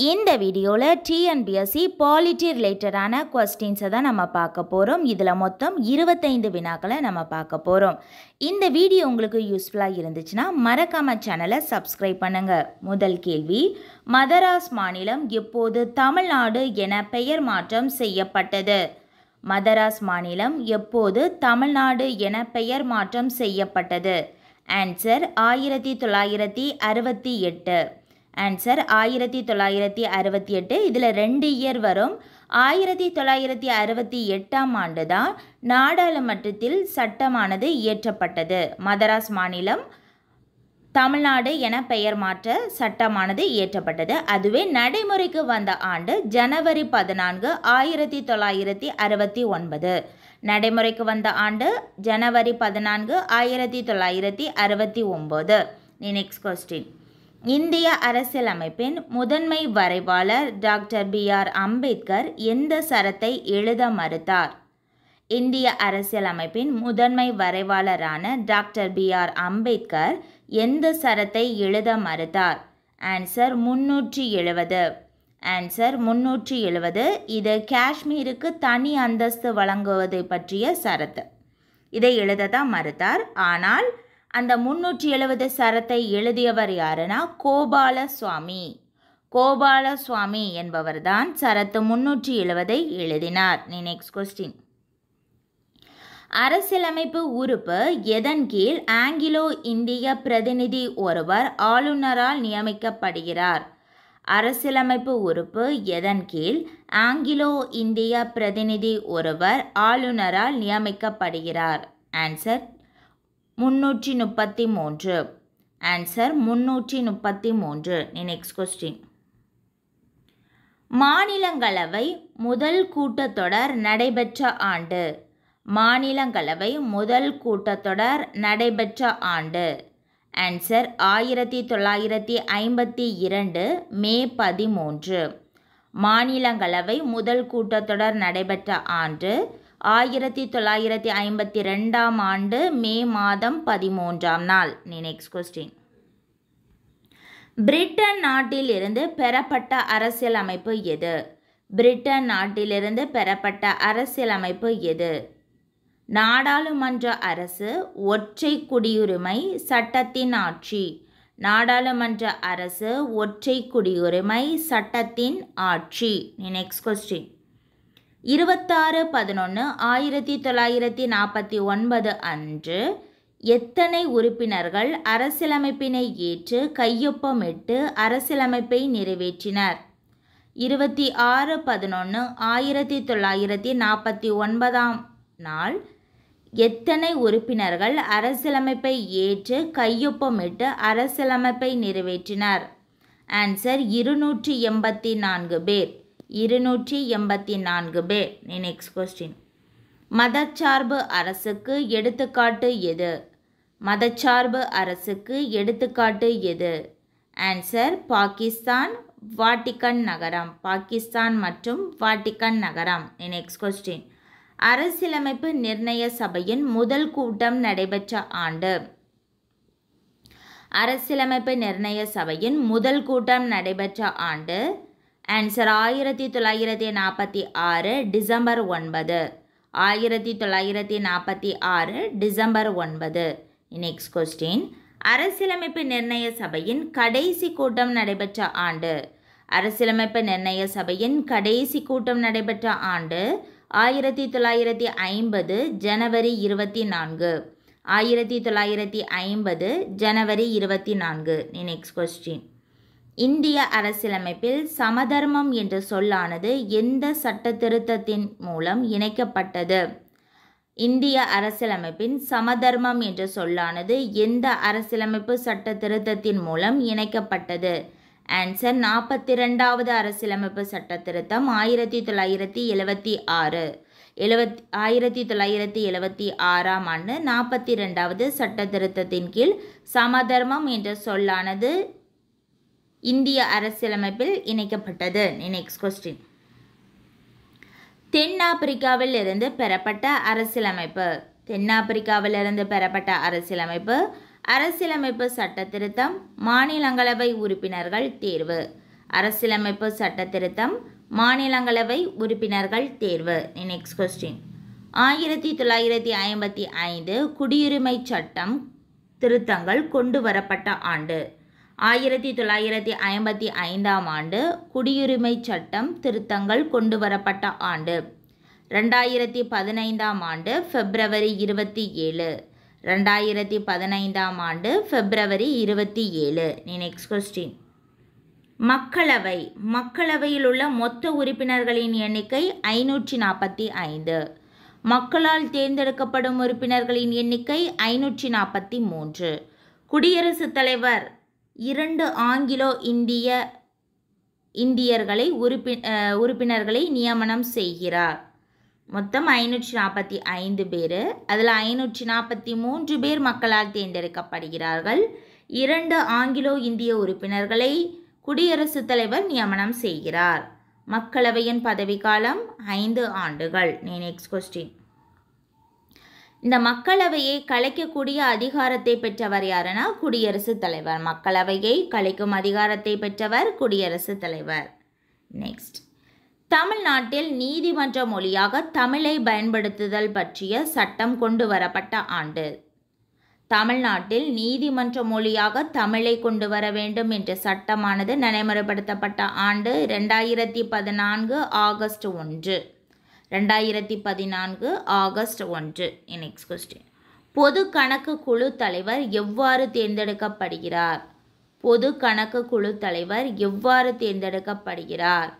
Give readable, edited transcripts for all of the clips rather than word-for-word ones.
இந்த வீடியோவில் TNPSC polity ரிலேட்டடான கொஸ்டின்ஸை தான் நம்ம பார்க்க போகிறோம். இதில் மொத்தம் 25 வினாக்களை நம்ம பார்க்க போகிறோம். இந்த வீடியோ உங்களுக்கு யூஸ்ஃபுல்லாக இருந்துச்சுன்னா மறக்காமல் சேனலை சப்ஸ்கிரைப் பண்ணுங்கள். முதல் கேள்வி, மதராஸ் மாநிலம் எப்போது தமிழ்நாடு என பெயர் மாற்றம் செய்யப்பட்டது? மதராஸ் மாநிலம் எப்போது தமிழ்நாடு என பெயர் மாற்றம் செய்யப்பட்டது? ஆன்சர் 1968. ஆன்சர் 1968. இதில் 2 இயர் வரும். 1968ஆம் ஆண்டு தான் நாடாளுமன்றத்தில் சட்டமானது இயற்றப்பட்டது. மதராஸ் மாநிலம் தமிழ்நாடு என பெயர் மாற்ற சட்டமானது இயற்றப்பட்டது. அதுவே நடைமுறைக்கு வந்த ஆண்டு ஜனவரி 14, 1969. நடைமுறைக்கு வந்த ஆண்டு ஜனவரி 14, 1969. நெக்ஸ்ட் கொஸ்டின், இந்திய அரசியலமைப்பின் முதன்மை வரைவாளர் டாக்டர் B.R. அம்பேத்கர் எந்த சரத்தை எழுத மறுத்தார்? இந்திய அரசியலமைப்பின் முதன்மை வரைவாளரான டாக்டர் B.R. அம்பேத்கர் எந்த சரத்தை எழுத மறுத்தார்? ஆன்சர் 370. ஆன்சர் 370. இது காஷ்மீருக்கு தனி அந்தஸ்து வழங்குவதை பற்றிய சரத்து. இதை எழுத தான் மறுத்தார். ஆனால் அந்த 370 சரத்தை எழுதியவர் யாருன்னா கோபாலசுவாமி. கோபாலசுவாமி என்பவர் தான் சரத்து 370ஐ எழுதினார். நெக்ஸ்ட் கொஸ்டின், அரசியலமைப்பு உறுப்பு எதன் கீழ் ஆங்கிலோ இந்திய பிரதிநிதி ஒருவர் ஆளுநரால் நியமிக்கப்படுகிறார்? அரசியலமைப்பு உறுப்பு எதன் கீழ் ஆங்கிலோ இந்திய பிரதிநிதி ஒருவர் ஆளுநரால் நியமிக்கப்படுகிறார்? ஆன்சர் 333. ஆன்சர் 333. நெக்ஸ்ட் கொஸ்டின், மாநிலங்களவை முதல் கூட்டத்தொடர் நடைபெற்ற ஆண்டு? மாநிலங்களவை முதல் கூட்டத்தொடர் நடைபெற்ற ஆண்டு? ஆன்சர் 1952 மே 13. மாநிலங்களவை முதல் கூட்டத்தொடர் நடைபெற்ற ஆண்டு 1952ஆம் ஆண்டு மே மாதம் 13ஆம் நாள். நெக்ஸ்ட் கொஸ்டின், பிரிட்டன் நாட்டிலிருந்து பெறப்பட்ட அரசியலமைப்பு எது? பிரிட்டன் நாட்டிலிருந்து பெறப்பட்ட அரசியலமைப்பு எது? நாடாளுமன்ற அரசு, ஒற்றை குடியுரிமை, சட்டத்தின் ஆட்சி. நாடாளுமன்ற அரசு, ஒற்றை குடியுரிமை, சட்டத்தின் ஆட்சி. நெக்ஸ்ட் கொஸ்டின், 26/11/1949 அன்று எத்தனை உறுப்பினர்கள் அரசியலமைப்பினை ஏற்று கையொப்பமிட்டு அரசியலமைப்பை நிறைவேற்றினர்? 26/11/1949 நாள் எத்தனை உறுப்பினர்கள் அரசியலமைப்பை ஏற்று கையொப்பமிட்டு அரசியலமைப்பை நிறைவேற்றினர்? ஆன்சர் 284 பேர். 284 பேர். நெக்ஸ்ட் கொஸ்டின், மதச்சார்பு அரசுக்கு எடுத்துக்காட்டு எது? மதச்சார்பு அரசுக்கு எடுத்துக்காட்டு எது? ஆன்சர் பாகிஸ்தான், வாட்டிக்கன் நகரம். பாகிஸ்தான் மற்றும் வாட்டிக்கன் நகரம். நெக்ஸ்ட் கொஸ்டின், அரசியலமைப்பு நிர்ணய சபையின் முதல் கூட்டம் நடைபெற்ற ஆண்டு? அரசியலமைப்பு நிர்ணய சபையின் முதல் கூட்டம் நடைபெற்ற ஆண்டு? Answer 1946 December 9. 1946 December 9. Next question, அரசியலமைப்பு நிர்ணய சபையின் கடைசி கூட்டம் நடைபெற்ற ஆண்டு? அரசியலமைப்பு நிர்ணய சபையின் கடைசி கூட்டம் நடைபெற்ற ஆண்டு 1950 ஜனவரி 24. 1950 ஜனவரி 24. நெக்ஸ்ட் கொஸ்டின், இந்திய அரசியலமைப்பில் சமதர்மம் என்ற சொல்லானது எந்த சட்ட திருத்தத்தின் மூலம் இணைக்கப்பட்டது? இந்திய அரசியலமைப்பின் சமதர்மம் என்ற சொல்லானது எந்த அரசியலமைப்பு சட்ட திருத்தத்தின் மூலம் இணைக்கப்பட்டது? ஆன்சர் 42வது அரசியலமைப்பு சட்ட திருத்தம் 1976. 1976ஆம் ஆண்டு 42வது சட்ட திருத்தத்தின் கீழ் சமதர்மம் என்ற சொல்லானது இந்திய அரசியலமைப்பில் இணைக்கப்பட்டது. நெக்ஸ்ட் கொஸ்டின், தென்னாப்பிரிக்காவில் இருந்து பெறப்பட்ட அரசியலமைப்பு? தென்னாப்பிரிக்காவில் இருந்து பெறப்பட்ட அரசியலமைப்பு அரசியலமைப்பு சட்ட திருத்தம், மாநிலங்களவை உறுப்பினர்கள் தேர்வு. அரசியலமைப்பு சட்ட திருத்தம், மாநிலங்களவை உறுப்பினர்கள் தேர்வு. Next question. 1955 குடியுரிமை சட்டம் திருத்தங்கள் கொண்டு வரப்பட்ட ஆண்டு. 1955ஆம் ஆண்டு குடியுரிமை சட்டம் திருத்தங்கள் கொண்டு வரப்பட்ட ஆண்டு. 2015ஆம் ஆண்டு பிப்ரவரி 27. 2015ஆம் ஆண்டு பிப்ரவரி 27. Next question. மக்களவை. மக்களவையில் உள்ள மொத்த உறுப்பினர்களின் எண்ணிக்கை 545. மக்களால் தேர்ந்தெடுக்கப்படும் உறுப்பினர்களின் எண்ணிக்கை 543. குடியரசுத் தலைவர் 2 ஆங்கிலோ இந்தியர்களை உறுப்பினர்களை நியமனம் செய்கிறார். மொத்தம் 545 பேர். அதில் 543 பேர் மக்களால் தேர்ந்தெடுக்கப்படுகிறார்கள். 2 ஆங்கிலோ இந்திய உறுப்பினர்களை குடியரசுத் தலைவர் நியமனம் செய்கிறார். மக்களவையின் பதவிக்காலம் 5 ஆண்டுகள். Next question. இந்த மக்களவையை கலைக்கக்கூடிய அதிகாரத்தை பெற்றவர் யாருன்னா குடியரசுத் தலைவர். மக்களவையை கலைக்கும் அதிகாரத்தை பெற்றவர் குடியரசுத் தலைவர். நெக்ஸ்ட். தமிழ்நாட்டில் நீதிமன்ற மொழியாக தமிழை பயன்படுத்துதல் பற்றிய சட்டம் கொண்டு வரப்பட்ட ஆண்டு. தமிழ்நாட்டில் நீதிமன்ற மொழியாக தமிழை கொண்டு வர வேண்டும் என்ற சட்டமானது நடைமுறைப்படுத்தப்பட்ட ஆண்டு 2014 ஆகஸ்ட் 1. 2014 ஆகஸ்ட் 1. Next question. பொது கணக்கு குழு தலைவர் எவ்வாறு தேர்ந்தெடுக்கப்படுகிறார்? பொது கணக்கு குழு தலைவர் எவ்வாறு தேர்ந்தெடுக்கப்படுகிறார்?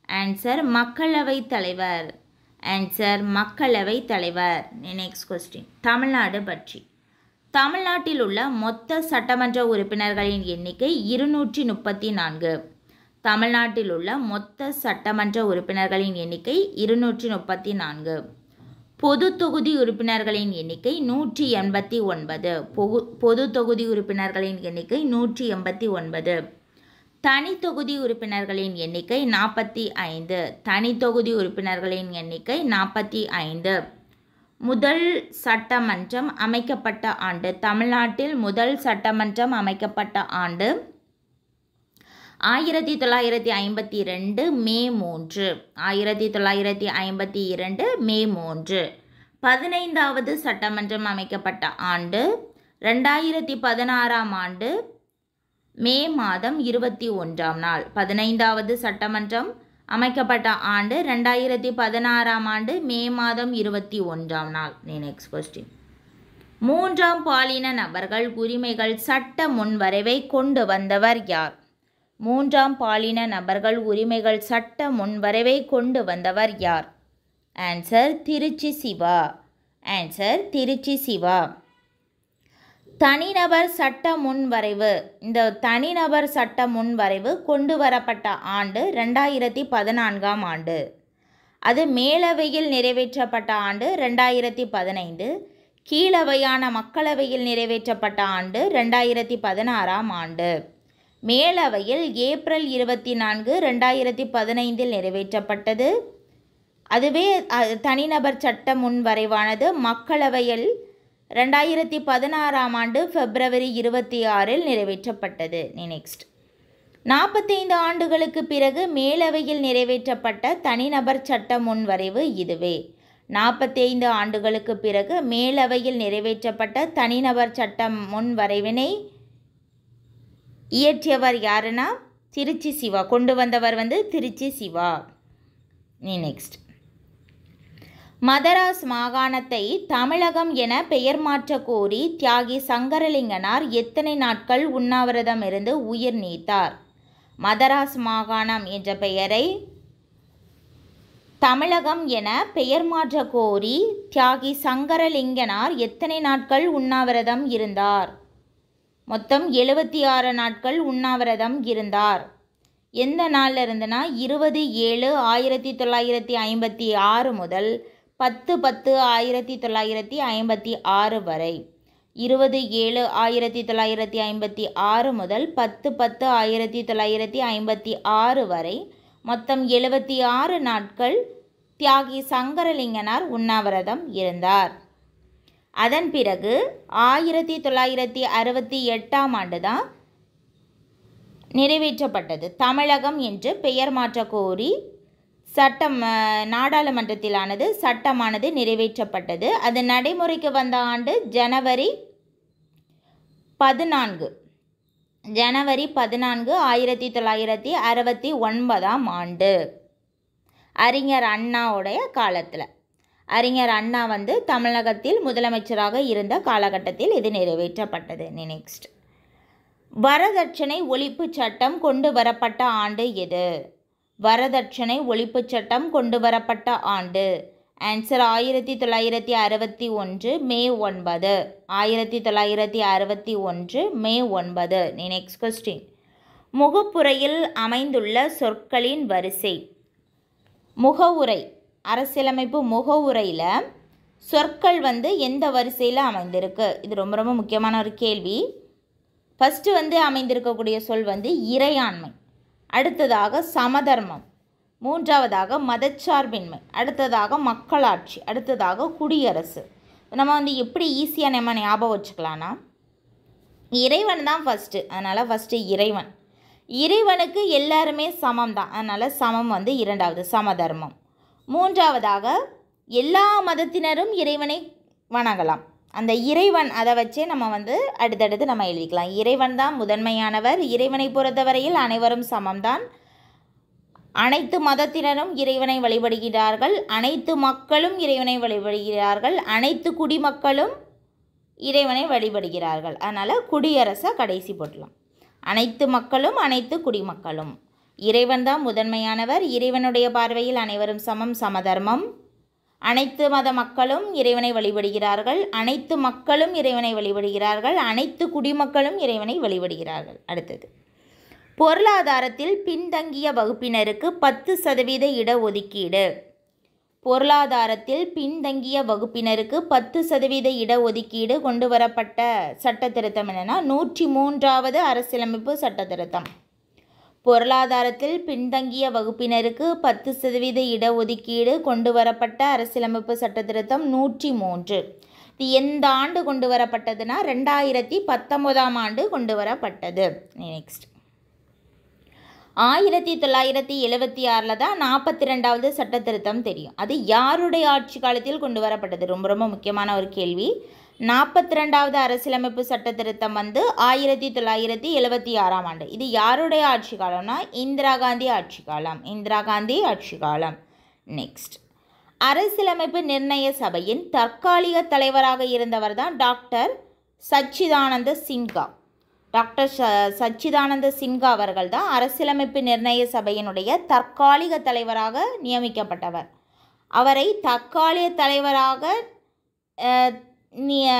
ஆன்சர் மக்களவை தலைவர். ஆன்சர் மக்களவை தலைவர். Next question. தமிழ்நாடு பற்றி. தமிழ்நாட்டில் உள்ள மொத்த சட்டமன்ற உறுப்பினர்களின் எண்ணிக்கை 234. தமிழ்நாட்டில் உள்ள மொத்த சட்டமன்ற உறுப்பினர்களின் எண்ணிக்கை 234. பொது தொகுதி உறுப்பினர்களின் எண்ணிக்கை 189. பொது தொகுதி உறுப்பினர்களின் எண்ணிக்கை 189. தனி தொகுதி உறுப்பினர்களின் எண்ணிக்கை 45. தனி தொகுதி உறுப்பினர்களின் எண்ணிக்கை 45. முதல் சட்டமன்றம் அமைக்கப்பட்ட ஆண்டு. தமிழ்நாட்டில் முதல் சட்டமன்றம் அமைக்கப்பட்ட ஆண்டு 1952 மே 3. 1952 மே 3. 15வது சட்டமன்றம் அமைக்கப்பட்ட ஆண்டு 2016ஆம் ஆண்டு மே மாதம் 21ஆம் நாள். 15வது சட்டமன்றம் அமைக்கப்பட்ட ஆண்டு 2016ஆம் ஆண்டு மே மாதம் 21ஆம் நாள். Next question. 3ஆம் பாலின நபர்கள் உரிமைகள் சட்ட முன்வரைவை கொண்டு வந்தவர் யார்? 3ஆம் பாலின நபர்கள் உரிமைகள் சட்ட முன்வரைவை கொண்டு வந்தவர் யார்? ஆன்சர் திருச்சி சிவா. ஆன்சர் திருச்சி சிவா. தனிநபர் சட்ட முன்வரைவு. இந்த தனிநபர் சட்ட முன்வரைவு கொண்டு வரப்பட்ட ஆண்டு 2014ஆம் ஆண்டு. அது மேலவையில் நிறைவேற்றப்பட்ட ஆண்டு 2015. கீழவையான மக்களவையில் நிறைவேற்றப்பட்ட ஆண்டு 2016ஆம் ஆண்டு. மேலவையில் ஏப்ரல் 24, 2015 நிறைவேற்றப்பட்டது. அதுவே தனிநபர் சட்ட முன்வரைவானது மக்களவையில் 2016ஆம் ஆண்டு பிப்ரவரி 26 நிறைவேற்றப்பட்டது. நெக்ஸ்ட். 45 ஆண்டுகளுக்கு பிறகு மேலவையில் நிறைவேற்றப்பட்ட தனிநபர் சட்ட முன்வரைவு இதுவே. 45 ஆண்டுகளுக்கு பிறகு மேலவையில் நிறைவேற்றப்பட்ட தனிநபர் சட்ட முன்வரைவினை இயற்றியவர் யாருன்னா திருச்சி சிவா. கொண்டு வந்தவர் திருச்சி சிவா. நெக்ஸ்ட். மதராஸ் மாகாணத்தை தமிழகம் என பெயர் மாற்ற கோரி தியாகி சங்கரலிங்கனார் எத்தனை நாட்கள் உண்ணாவிரதம் இருந்து உயிர் நீத்தார்? மதராஸ் மாகாணம் என்ற பெயரை தமிழகம் என பெயர் மாற்ற கோரி தியாகி சங்கரலிங்கனார் எத்தனை நாட்கள் உண்ணாவிரதம் இருந்தார்? மொத்தம் 76 நாட்கள் உண்ணாவிரதம் இருந்தார். எந்த நாளில் இருந்துன்னா 20/7/1956 முதல் 10/10/1956 வரை. 20/7/1956 முதல் 10/10/1956 வரை மொத்தம் 76 நாட்கள் தியாகி சங்கரலிங்கனார் உண்ணாவிரதம் இருந்தார். அதன் பிறகு 1968ஆம் ஆண்டு தான் நிறைவேற்றப்பட்டது? தமிழகம் என்று பெயர் மாற்ற கோரி நாடாளுமன்றத்திலானது சட்டமானது நிறைவேற்றப்பட்டது. அது நடைமுறைக்கு வந்த ஆண்டு ஜனவரி 14 1969 ஆண்டு. அறிஞர் அண்ணாவுடைய காலத்தில். அறிஞர் அண்ணா தமிழகத்தில் முதலமைச்சராக இருந்த காலகட்டத்தில் இது நிறைவேற்றப்பட்டது. நெக்ஸ்ட், வரதட்சணை ஒழிப்பு சட்டம் கொண்டு வரப்பட்ட ஆண்டு எது? வரதட்சணை ஒழிப்பு சட்டம் கொண்டு வரப்பட்ட ஆண்டு ஆன்சர் 1961 மே 9. 1961 மே 9. நெக்ஸ்ட் கொஸ்டின், முகப்புரையில் அமைந்துள்ள சொற்களின் வரிசை. முகவுரை, அரசியலமைப்பு முகவுரையில் சொற்கள் எந்த வரிசையில் அமைந்திருக்கு? இது ரொம்ப ரொம்ப முக்கியமான ஒரு கேள்வி. ஃபஸ்ட்டு அமைந்திருக்கக்கூடிய சொல் இறையாண்மை, அடுத்ததாக சமதர்மம், மூன்றாவதாக மதச்சார்பின்மை, அடுத்ததாக மக்களாட்சி, அடுத்ததாக குடியரசு. நம்ம எப்படி ஈஸியாக நம்ம ஞாபகம் வச்சுக்கலான்னா, இறைவன் தான் ஃபஸ்ட்டு, அதனால் ஃபஸ்ட்டு இறைவன். இறைவனுக்கு எல்லாருமே சமம் தான், அதனால் சமம் இரண்டாவது சமதர்மம். மூன்றாவதாக எல்லா மதத்தினரும் இறைவனை வணங்கலாம். அந்த இறைவன் அதை வச்சே நம்ம அடுத்தடுத்து நம்ம எழுதிக்கலாம். இறைவன் தான் முதன்மையானவர். இறைவனை பொறுத்தவரையில் அனைவரும் சமம்தான். அனைத்து மதத்தினரும் இறைவனை வழிபடுகிறார்கள். அனைத்து மக்களும் இறைவனை வழிபடுகிறார்கள். அனைத்து குடிமக்களும் இறைவனை வழிபடுகிறார்கள். அதனால் குடியரசை கடைசி போட்டலாம். அனைத்து மக்களும் அனைத்து குடிமக்களும். இறைவன் தான் முதன்மையானவர். இறைவனுடைய பார்வையில் அனைவரும் சமம், சமதர்மம். அனைத்து மத மக்களும் இறைவனை வழிபடுகிறார்கள். அனைத்து மக்களும் இறைவனை வழிபடுகிறார்கள். அனைத்து குடிமக்களும் இறைவனை வழிபடுகிறார்கள். அடுத்தது, பொருளாதாரத்தில் பின்தங்கிய வகுப்பினருக்கு 10% இடஒதுக்கீடு. பொருளாதாரத்தில் பின்தங்கிய வகுப்பினருக்கு 10% இடஒதுக்கீடு கொண்டு வரப்பட்ட சட்ட திருத்தம் என்னென்னா 103வது அரசியலமைப்பு சட்ட திருத்தம். பொருளாதாரத்தில் பின்தங்கிய வகுப்பினருக்கு 10% இடஒதுக்கீடு கொண்டு வரப்பட்ட அரசியலமைப்பு சட்ட திருத்தம் 103. இது எந்த ஆண்டு கொண்டு வரப்பட்டதுன்னா 2019 ஆண்டு கொண்டு வரப்பட்டது. நெக்ஸ்ட், 1976 தான் 42வது சட்ட திருத்தம் தெரியும். அது யாருடைய ஆட்சி காலத்தில் கொண்டு வரப்பட்டது? ரொம்ப ரொம்ப முக்கியமான ஒரு கேள்வி. 42வது அரசியலமைப்பு சட்ட திருத்தம் 1976 ஆண்டு. இது யாருடைய ஆட்சி காலம்னா இந்திரா காந்தி ஆட்சி காலம். இந்திரா காந்தி ஆட்சி காலம். நெக்ஸ்ட், அரசியலமைப்பு நிர்ணய சபையின் தற்காலிக தலைவராக இருந்தவர் தான் டாக்டர் சச்சிதானந்த சின்ஹா. டாக்டர் சச்சிதானந்த சின்ஹா அவர்கள் தான் அரசியலமைப்பு நிர்ணய சபையினுடைய தற்காலிக தலைவராக நியமிக்கப்பட்டவர். அவரை தற்காலிக தலைவராக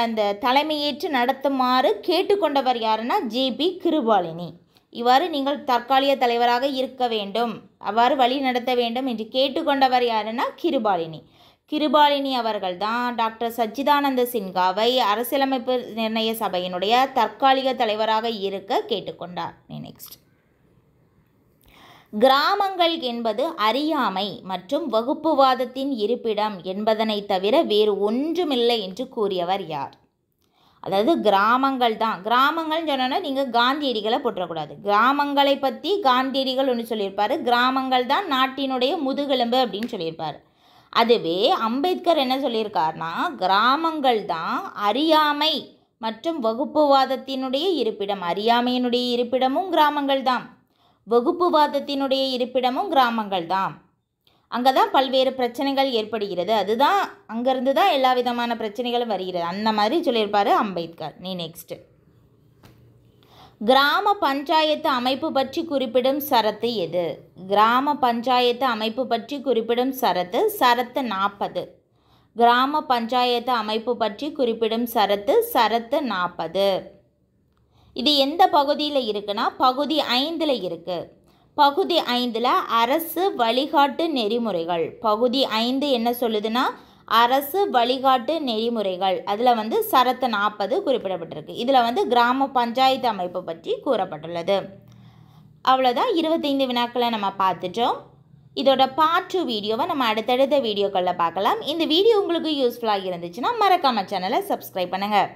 அந்த தலைமையேற்று நடத்துமாறு கேட்டுக்கொண்டவர் யாருன்னா ஜேபி கிருபாலினி. இவ்வாறு நீங்கள் தற்காலிக தலைவராக இருக்க வேண்டும், அவ்வாறு வழி நடத்த வேண்டும் என்று கேட்டுக்கொண்டவர் யாருன்னா கிருபாலினி. கிருபாலினி அவர்கள் தான் டாக்டர் சச்சிதானந்த சின்ஹாவை அரசியலமைப்பு நிர்ணய சபையினுடைய தற்காலிக தலைவராக இருக்க கேட்டுக்கொண்டார். நெக்ஸ்ட், கிராமங்கள் என்பது அறியாமை மற்றும் வகுப்புவாதத்தின் இருப்பிடம் என்பதனை தவிர வேறு ஒன்றுமில்லை என்று கூறியவர் யார்? அதாவது கிராமங்கள் தான். கிராமங்கள்னு சொன்னோன்னா நீங்கள் காந்தியடிகளை போற்றக்கூடாது. கிராமங்களை பற்றி காந்தியடிகள் ஒன்று சொல்லியிருப்பார். கிராமங்கள் தான் நாட்டினுடைய முதுகெலும்பு அப்படின்னு சொல்லியிருப்பார். அதுவே அம்பேத்கர் என்ன சொல்லியிருக்காருனா, கிராமங்கள் தான் அறியாமை மற்றும் வகுப்புவாதத்தினுடைய இருப்பிடம். அறியாமையினுடைய இருப்பிடமும் கிராமங்கள் தான், வகுப்புவாதத்தினுடைய இருப்பிடமும் கிராமங்கள் தான். அங்கே தான் பல்வேறு பிரச்சனைகள் ஏற்படுகிறது. அதுதான் அங்கேருந்து தான் எல்லா விதமான பிரச்சனைகளும் வருகிறது. அந்த மாதிரி சொல்லியிருப்பார் அம்பேத்கர். நெக்ஸ்ட்டு, கிராம பஞ்சாயத்து அமைப்பு பற்றி குறிப்பிடும் சரத்து எது? கிராம பஞ்சாயத்து அமைப்பு பற்றி குறிப்பிடும் சரத்து 40. கிராம பஞ்சாயத்து அமைப்பு பற்றி குறிப்பிடும் சரத்து 40. இது எந்த பகுதியில் இருக்குன்னா பகுதி 5 இருக்குது. பகுதி 5 அரசு வழிகாட்டு நெறிமுறைகள். பகுதி 5 என்ன சொல்லுதுன்னா அரசு வழிகாட்டு நெறிமுறைகள். அதில் சரத்து 40 குறிப்பிடப்பட்டிருக்கு. இதில் கிராம பஞ்சாயத்து அமைப்பு பற்றி கூறப்பட்டுள்ளது. அவ்வளோதான். 25 வினாக்களை நம்ம பார்த்துட்டோம். இதோட பார்ட் 2 வீடியோவை நம்ம அடுத்தடுத்த வீடியோக்களில் பார்க்கலாம். இந்த வீடியோ உங்களுக்கு யூஸ்ஃபுல்லாக இருந்துச்சுன்னா மறக்காம சேனலை சப்ஸ்கிரைப் பண்ணுங்கள்.